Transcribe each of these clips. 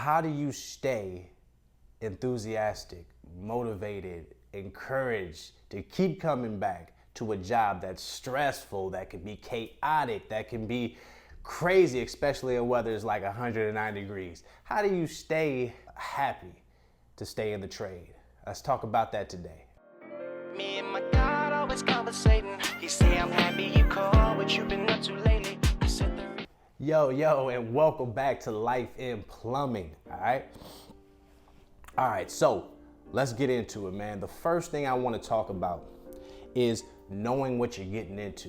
how do you stay enthusiastic, motivated, encouraged to keep coming back to a job that's stressful, that can be chaotic, that can be crazy, especially in weather is like 109 degrees? How do you stay happy to stay in the trade? Let's talk about that today. Me and my God always conversating. He say I'm happy you call, what you been up to lately? I said Yo, and welcome back to Life in Plumbing, all right, so let's get into it, man. The first thing I want to talk about is knowing what you're getting into.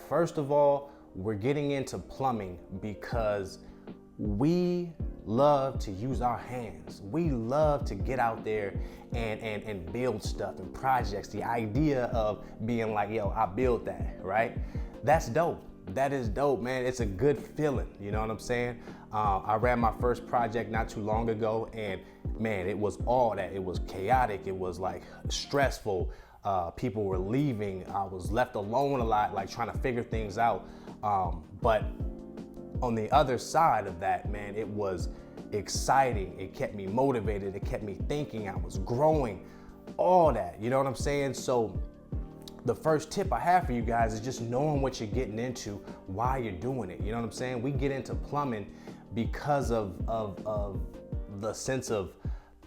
First of all, we're getting into plumbing because we love to use our hands. We love to get out there and build stuff and projects. The idea of being like, yo, I built that, right? That's dope. That is dope, man. It's a good feeling, you know what I'm saying? I ran my first project not too long ago, and man, it was all that. It was chaotic. It was like stressful. People were leaving. I was left alone a lot, like trying to figure things out. But on the other side of that, man, it was exciting. It kept me motivated. It kept me thinking. I was growing, all that, you know what I'm saying? So the first tip I have for you guys is just knowing what you're getting into, why you're doing it. You know what I'm saying? We get into plumbing because of the sense of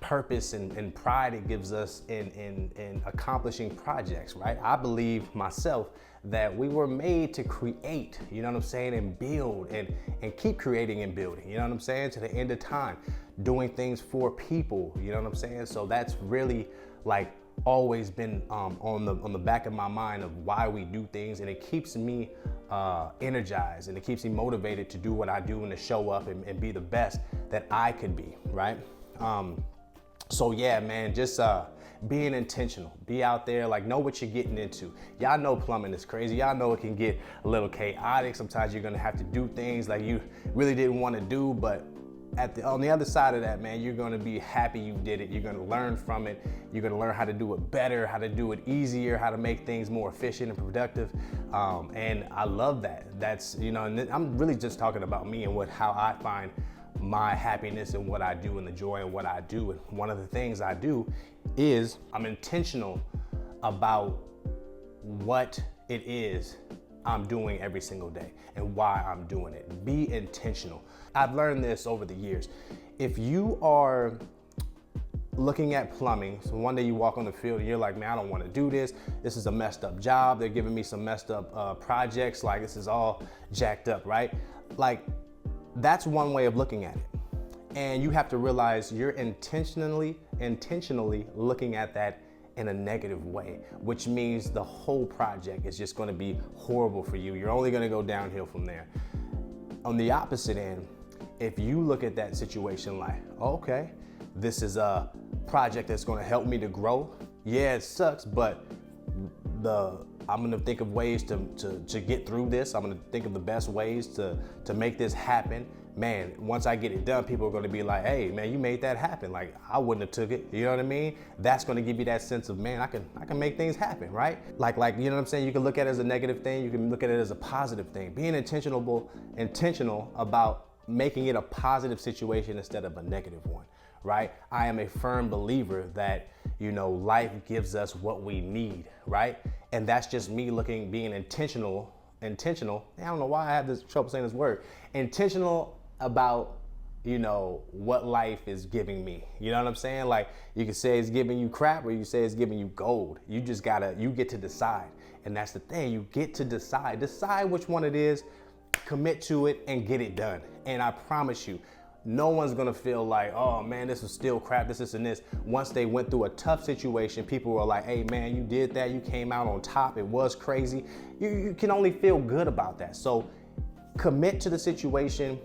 purpose and pride it gives us in accomplishing projects, right? I believe myself that we were made to create, you know what I'm saying, and build and keep creating and building, you know what I'm saying, to the end of time, doing things for people, you know what I'm saying? So that's really like always been on the back of my mind of why we do things, and it keeps me energized, and it keeps me motivated to do what I do and to show up and be the best that I could be, right? So yeah, man, just being intentional. Be out there, like, know what you're getting into. Y'all know plumbing is crazy. Y'all know it can get a little chaotic. Sometimes you're gonna have to do things like you really didn't want to do, but on the other side of that, man, you're gonna be happy you did it. You're gonna learn from it. You're gonna learn how to do it better, how to do it easier, how to make things more efficient and productive. And I love that. That's, you know, and I'm really just talking about me and how I find my happiness and what I do and the joy of what I do. And one of the things I do is I'm intentional about what it is I'm doing every single day and why I'm doing it. Be intentional. I've learned this over the years. If you are looking at plumbing, so one day you walk on the field and you're like, man, I don't want to do this. This is a messed up job. They're giving me some messed up projects. Like, this is all jacked up, right? Like, that's one way of looking at it. And you have to realize you're intentionally looking at that in a negative way, which means the whole project is just going to be horrible for you. You're only going to go downhill from there. On the opposite end, if you look at that situation like, okay, this is a project that's going to help me to grow. Yeah, it sucks, but I'm gonna think of ways to get through this. I'm gonna think of the best ways to make this happen. Man, once I get it done, people are gonna be like, hey, man, you made that happen. Like, I wouldn't have took it, you know what I mean? That's gonna give you that sense of, man, I can make things happen, right? Like, you know what I'm saying? You can look at it as a negative thing, you can look at it as a positive thing. Being intentional about making it a positive situation instead of a negative one, right? I am a firm believer that, you know, life gives us what we need, right? And that's just me being intentional. I don't know why I have this trouble saying this word. Intentional about, you know, what life is giving me. You know what I'm saying? Like, you can say it's giving you crap, or you can say it's giving you gold. You get to decide. And that's the thing, you get to decide. Decide which one it is, commit to it, and get it done. And I promise you, no one's gonna feel like, oh man, this is still crap, this and this. Once they went through a tough situation, people were like, hey man, you did that, you came out on top, it was crazy. You can only feel good about that. So commit to the situation,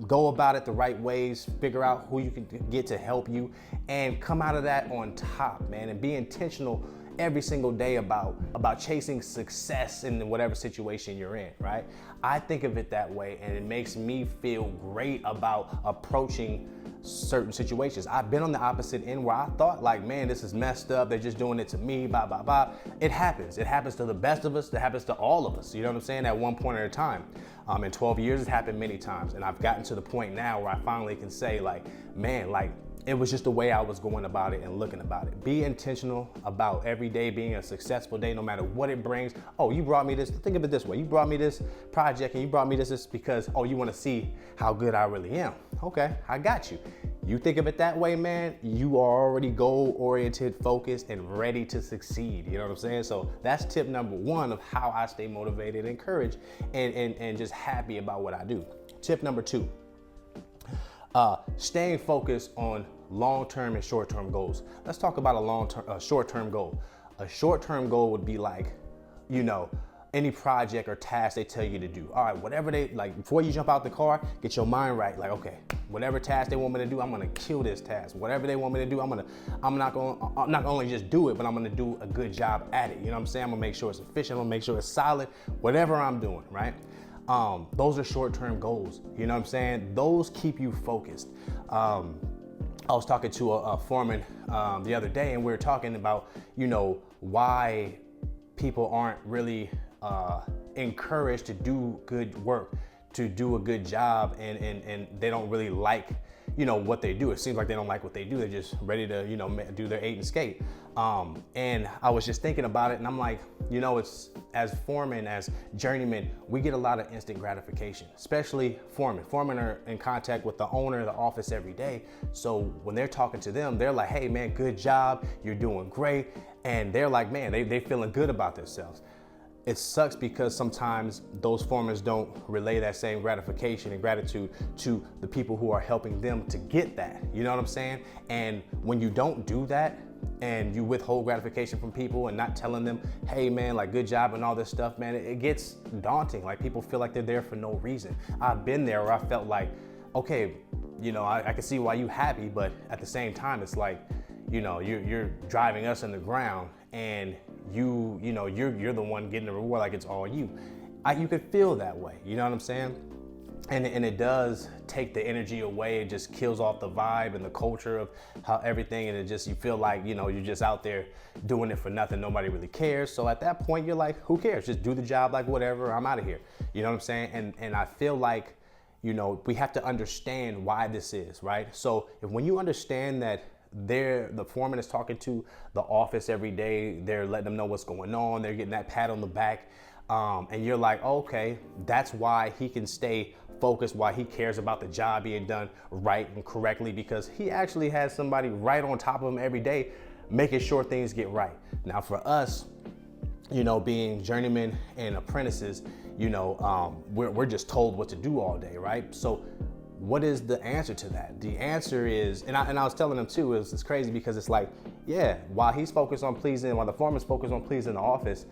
go about it the right ways, figure out who you can get to help you, and come out of that on top, man, and be intentional every single day about chasing success in whatever situation you're in, right? I think of it that way, and it makes me feel great about approaching certain situations. I've been on the opposite end where I thought like, man, this is messed up. They're just doing it to me, blah, blah, blah. It happens. It happens to the best of us. It happens to all of us. You know what I'm saying? At one point at a time. In 12 years, it's happened many times. And I've gotten to the point now where I finally can say like, man, like, it was just the way I was going about it and looking about it. Be intentional about every day being a successful day, no matter what it brings. Oh, you brought me this. Think of it this way. You brought me this project and you brought me this because, oh, you want to see how good I really am. Okay, I got you. You think of it that way, man, you are already goal-oriented, focused, and ready to succeed. You know what I'm saying? So that's tip number one of how I stay motivated, encouraged, and just happy about what I do. Tip number two, staying focused on long-term and short-term goals. Let's talk about a short-term goal. A short-term goal would be like, you know, any project or task they tell you to do. All right, whatever they, like, before you jump out the car, get your mind right. Like, okay, whatever task they want me to do, I'm gonna kill this task. Whatever they want me to do, I'm not gonna only just do it, but I'm gonna do a good job at it. You know what I'm saying? I'm gonna make sure it's efficient, I'm gonna make sure it's solid, whatever I'm doing, right? Those are short-term goals. You know what I'm saying? Those keep you focused. I was talking to a foreman the other day, and we were talking about, you know, why people aren't really encouraged to do good work, to do a good job, and they don't really like, you know, what they do. It seems like they don't like what they do. They're just ready to, you know, do their 8 and skate. And I was just thinking about it, and I'm like, you know, it's as foremen, as journeymen, we get a lot of instant gratification, especially foremen. Foremen are in contact with the owner of the office every day. So when they're talking to them, they're like, hey man, good job, you're doing great. And they're like, man, they feeling good about themselves. It sucks because sometimes those foremen don't relay that same gratification and gratitude to the people who are helping them to get that. You know what I'm saying? And when you don't do that and you withhold gratification from people and not telling them, hey man, like good job and all this stuff, man, it gets daunting. Like people feel like they're there for no reason. I've been there where I felt like, okay, you know, I can see why you happy, but at the same time, it's like, you know, you're driving us in the ground, and you know, you're the one getting the reward, like it's all you. You could feel that way, you know what I'm saying? And it does take the energy away. It just kills off the vibe and the culture of how everything, and it just, you feel like, you know, you're just out there doing it for nothing. Nobody really cares. So at that point, you're like, who cares? Just do the job, like whatever, I'm out of here. You know what I'm saying? And I feel like, you know, we have to understand why this is, right? So when you understand that the foreman is talking to the office every day, they're letting them know what's going on, they're getting that pat on the back, and you're like, okay, that's why he can stay focused, why he cares about the job being done right and correctly, because he actually has somebody right on top of him every day making sure things get right. Now for us, you know, being journeymen and apprentices, you know, we're just told what to do all day, right? So what is the answer to that? The answer is, and I was telling them too, it's crazy because it's like, yeah, while he's focused on pleasing, while the foreman's focused on pleasing the office,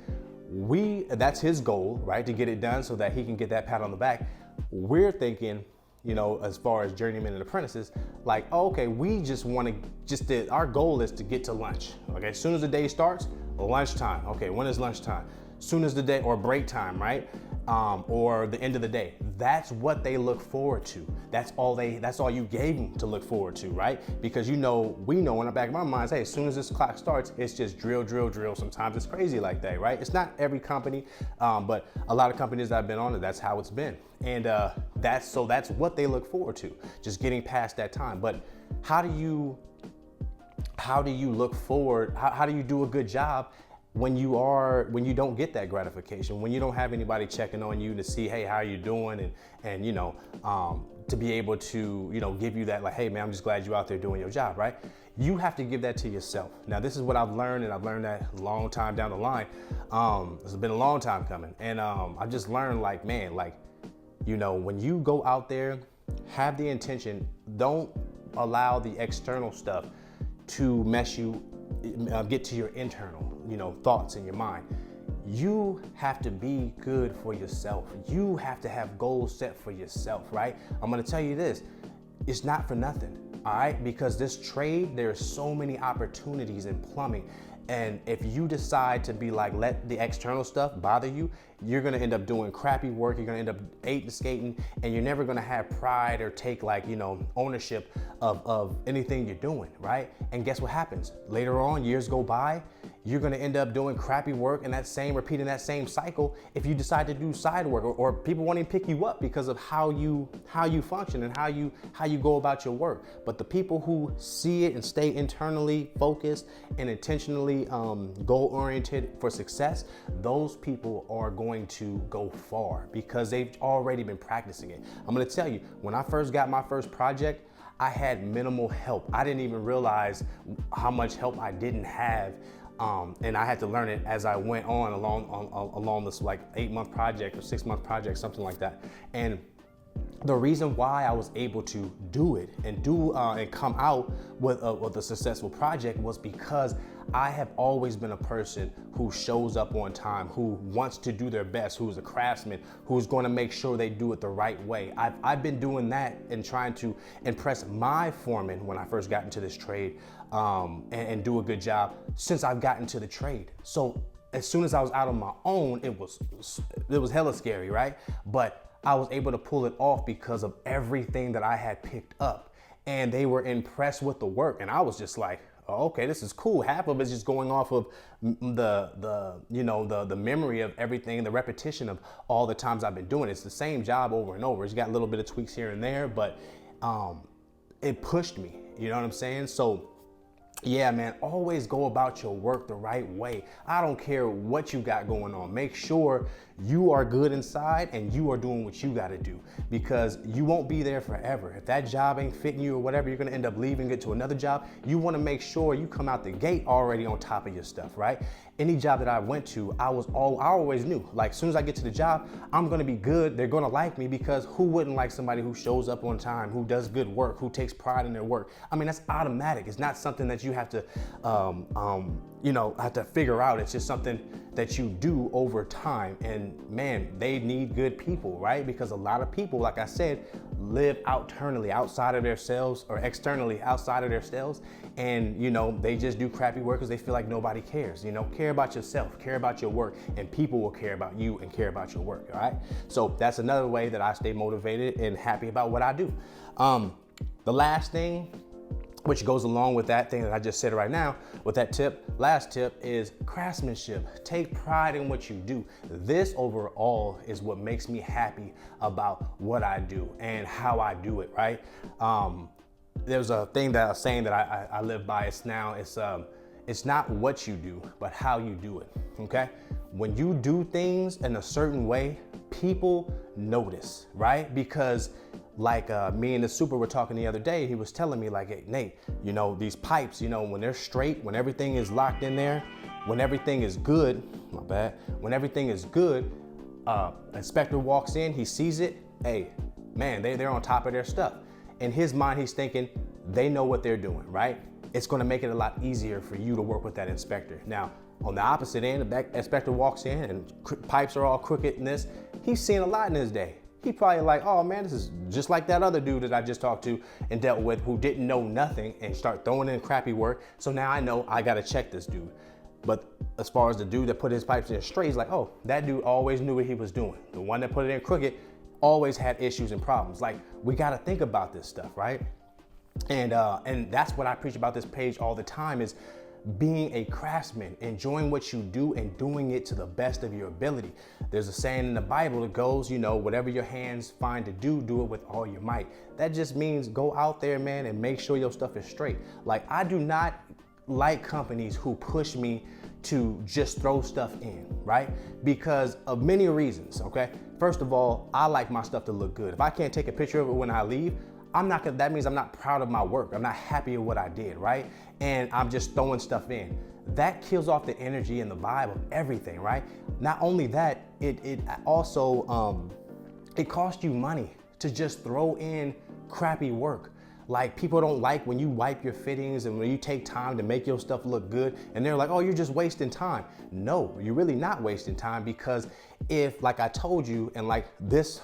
that's his goal, right? To get it done so that he can get that pat on the back. We're thinking, you know, as far as journeymen and apprentices, like, oh, okay, we just want to, our goal is to get to lunch. Okay, as soon as the day starts, lunchtime. Okay, when is lunchtime? Soon as the day, or break time, right? Or the end of the day. That's what they look forward to. That's all you gave them to look forward to, right? Because you know, we know in the back of our minds, hey, as soon as this clock starts, it's just drill, drill, drill. Sometimes it's crazy like that, right? It's not every company, but a lot of companies that I've been on, that's how it's been. And that's what they look forward to, just getting past that time. But how do you look forward? How do you do a good job when you don't get that gratification, when you don't have anybody checking on you to see, hey, how you doing? And you know, to be able to, you know, give you that, like, hey man, I'm just glad you're out there doing your job, right? You have to give that to yourself. Now, this is what I've learned, and I've learned that a long time down the line. It's been a long time coming. And I've just learned, like, man, like, you know, when you go out there, have the intention, don't allow the external stuff to mess you, get to your internal, you know, thoughts in your mind. You have to be good for yourself. You have to have goals set for yourself, right? I'm gonna tell you this, it's not for nothing, all right? Because this trade, there's so many opportunities in plumbing. And if you decide to be like, let the external stuff bother you, you're gonna end up doing crappy work. You're gonna end up hating skating, and you're never gonna have pride or take like, ownership of anything you're doing, right? And guess what happens? Later on, years go by, you're gonna end up doing crappy work and repeating that same cycle if you decide to do side work, or people won't even pick you up because of how you function and how you go about your work. But the people who see it and stay internally focused and intentionally goal-oriented for success, those people are going to go far because they've already been practicing it. I'm gonna tell you, when I first got my first project, I had minimal help. I didn't even realize how much help I didn't have. And I had to learn it as I went on along this like 8-month project or 6-month project, something like that. And the reason why I was able to do it and come out with a successful project was because I have always been a person who shows up on time, who wants to do their best, who's a craftsman, who's going to make sure they do it the right way. I've been doing that and trying to impress my foreman when I first got into this trade, and do a good job since I've gotten to the trade. So as soon as I was out on my own, it was hella scary, right? But I was able to pull it off because of everything that I had picked up, and they were impressed with the work. And I was just like, oh, okay, this is cool. Half of it's just going off of the memory of everything, the repetition of all the times I've been doing it. It's the same job over and over. It's got a little bit of tweaks here and there, but it pushed me. You know what I'm saying? So yeah, man, always go about your work the right way. I don't care what you got going on. Make sure you are good inside and you are doing what you got to do, because you won't be there forever. If that job ain't fitting you or whatever, you're going to end up leaving it to another job. You want to make sure you come out the gate already on top of your stuff, right? Any job that I went to, I always knew, like, as soon as I get to the job, I'm going to be good. They're going to like me, because who wouldn't like somebody who shows up on time, who does good work, who takes pride in their work? I mean, that's automatic. It's not something that you have to, have to figure out. It's just something that you do over time. And man, they need good people, right? Because a lot of people, like I said, live externally outside of their cells, and they just do crappy work because they feel like nobody cares. Care about yourself, care about your work, and people will care about you and care about your work. All right, so that's another way that I stay motivated and happy about what I do. The last thing, which goes along with that thing that I just said right now, with that last tip is craftsmanship. Take pride in what you do. This overall is what makes me happy about what I do and how I do it, right? There's a thing that I was saying that I live by. It's not what you do, but how you do it, okay? When you do things in a certain way, people notice, right? Because like me and the super were talking the other day, he was telling me like, hey, Nate, these pipes, when they're straight, when everything is locked in there, when everything is good, when everything is good, inspector walks in, he sees it, hey, man, they're on top of their stuff. In his mind, he's thinking they know what they're doing, right? It's gonna make it a lot easier for you to work with that inspector. Now, on the opposite end, the inspector walks in and pipes are all crooked and this, he's seen a lot in his day. He probably like, oh man, this is just like that other dude that I just talked to and dealt with who didn't know nothing and start throwing in crappy work. So now I know I gotta check this dude. But as far as the dude that put his pipes in straight, he's like, oh, that dude always knew what he was doing. The one that put it in crooked always had issues and problems. Like, we gotta think about this stuff, right? And that's what I preach about this page all the time, is being a craftsman, enjoying what you do and doing it to the best of your ability. There's a saying in the Bible that goes, whatever your hands find to do, do it with all your might. That just means go out there, man, and make sure your stuff is straight. Like, I do not like companies who push me to just throw stuff in, right? Because of many reasons, okay? First of all, I like my stuff to look good. If I can't take a picture of it when I leave, that means I'm not proud of my work. I'm not happy with what I did, right? And I'm just throwing stuff in. That kills off the energy and the vibe of everything, right? Not only that, it also, it costs you money to just throw in crappy work. Like, people don't like when you wipe your fittings and when you take time to make your stuff look good, and they're like, oh, you're just wasting time. No, you're really not wasting time, because if, like I told you, and like this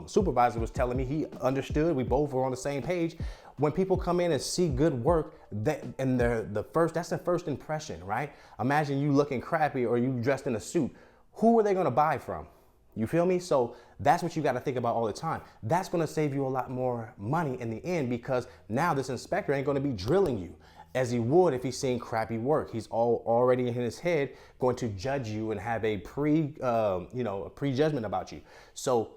supervisor was telling me, he understood, we both were on the same page, when people come in and see good work, and that's the first impression, right? Imagine you looking crappy or you dressed in a suit. Who are they gonna buy from? You feel me? So that's what you got to think about all the time. That's going to save you a lot more money in the end, because now this inspector ain't going to be drilling you as he would if he's seeing crappy work. He's already in his head going to judge you and have a prejudgment about you. So,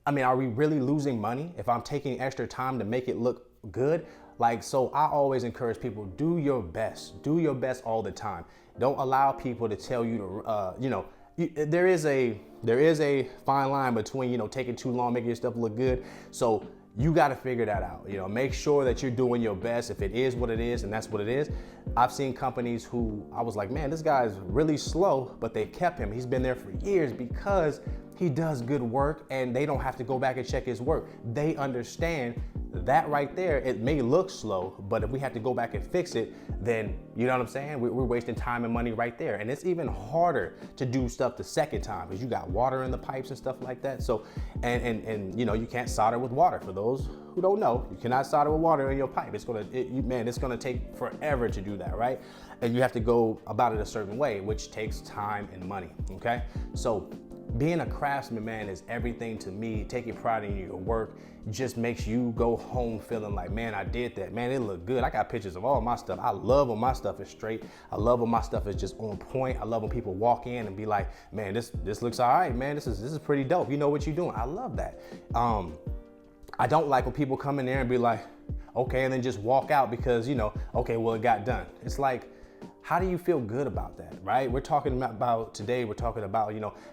I mean, are we really losing money if I'm taking extra time to make it look good? Like, so I always encourage people, do your best all the time. Don't allow people to tell you to, there is a fine line between, taking too long, making your stuff look good. So you got to figure that out. Make sure that you're doing your best. If it is what it is, and that's what it is. I've seen companies who I was like, man, this guy's really slow, but they kept him. He's been there for years because he does good work, and they don't have to go back and check his work. They understand that right there. It may look slow, but if we have to go back and fix it, then you know what I'm saying? We're wasting time and money right there. And it's even harder to do stuff the second time because you got water in the pipes and stuff like that. So, and you can't solder with water. For those who don't know, you cannot solder with water in your pipe. It's gonna take forever to do that, right? And you have to go about it a certain way, which takes time and money, okay? So being a craftsman, man, is everything to me. Taking pride in your work just makes you go home feeling like, man, I did that. Man, it looked good. I got pictures of all my stuff. I love when my stuff is straight. I love when my stuff is just on point. I love when people walk in and be like, man, this looks all right, man. This is pretty dope. You know what you're doing. I love that. I don't like when people come in there and be like, okay, and then just walk out because, okay, well, it got done. It's like, how do you feel good about that, right? We're talking about today,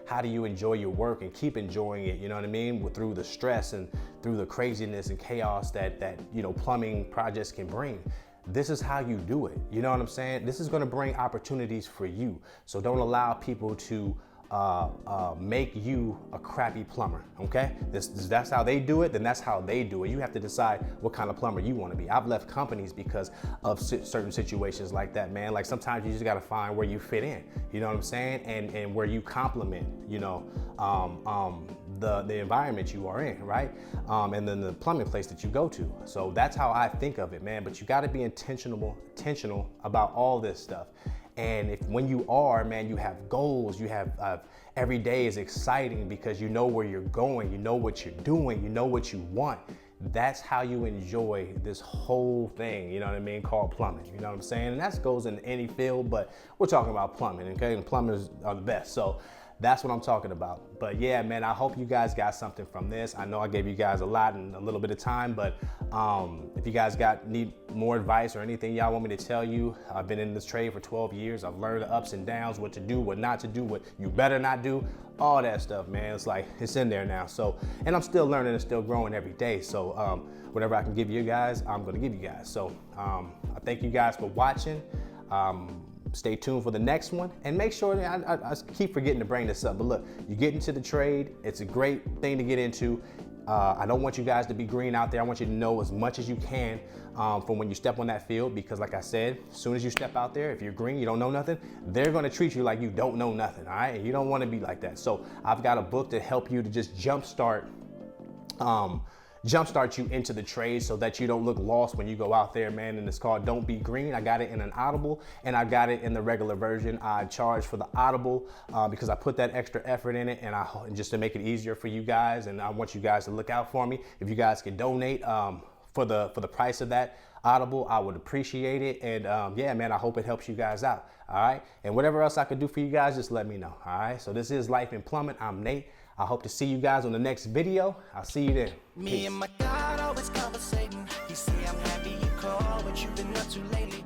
how do you enjoy your work and keep enjoying it, you know what I mean? Through the stress and through the craziness and chaos that plumbing projects can bring. This is how you do it, you know what I'm saying? This is gonna bring opportunities for you. So don't allow people to make you a crappy plumber, okay? That's how they do it, then that's how they do it. You have to decide what kind of plumber you want to be. I've left companies because of certain situations like that, man. Like sometimes you just got to find where you fit in, you know what I'm saying? And where you complement, the environment you are in, right? And then the plumbing place that you go to. So that's how I think of it, man. But you got to be intentional about all this stuff. And when you are, man, you have goals, you have every day is exciting because you know where you're going, you know what you're doing, you know what you want. That's how you enjoy this whole thing, you know what I mean, called plumbing, you know what I'm saying? And that goes in any field, but we're talking about plumbing, okay? And plumbers are the best. So that's what I'm talking about. But yeah, man, I hope you guys got something from this. I know I gave you guys a lot in a little bit of time, but if you guys need more advice or anything y'all want me to tell you, I've been in this trade for 12 years. I've learned the ups and downs, what to do, what not to do, what you better not do, all that stuff, man. It's like, it's in there now. So, and I'm still learning and still growing every day. So whatever I can give you guys, I'm gonna give you guys. So I thank you guys for watching. Stay tuned for the next one, and make sure that I keep forgetting to bring this up, but look, you get into the trade, it's a great thing to get into. I don't want you guys to be green out there. I want you to know as much as you can from when you step on that field, because like I said, as soon as you step out there, if you're green, you don't know nothing, they're gonna treat you like you don't know nothing, all right? And you don't wanna be like that. So I've got a book to help you to just jumpstart you into the trade so that you don't look lost when you go out there, man. And it's called Don't Be Green. I got it in an Audible and I got it in the regular version. I charge for the Audible because I put that extra effort in it, and just to make it easier for you guys. And I want you guys to look out for me. If you guys can donate for the price of that Audible, I would appreciate it. And yeah, man, I hope it helps you guys out. All right. And whatever else I could do for you guys, just let me know. All right. So this is Life in Plumbing. I'm Nate. I hope to see you guys on the next video. I'll see you then. Me and my God always conversating. He say I'm happy you call, but you've been up too lately.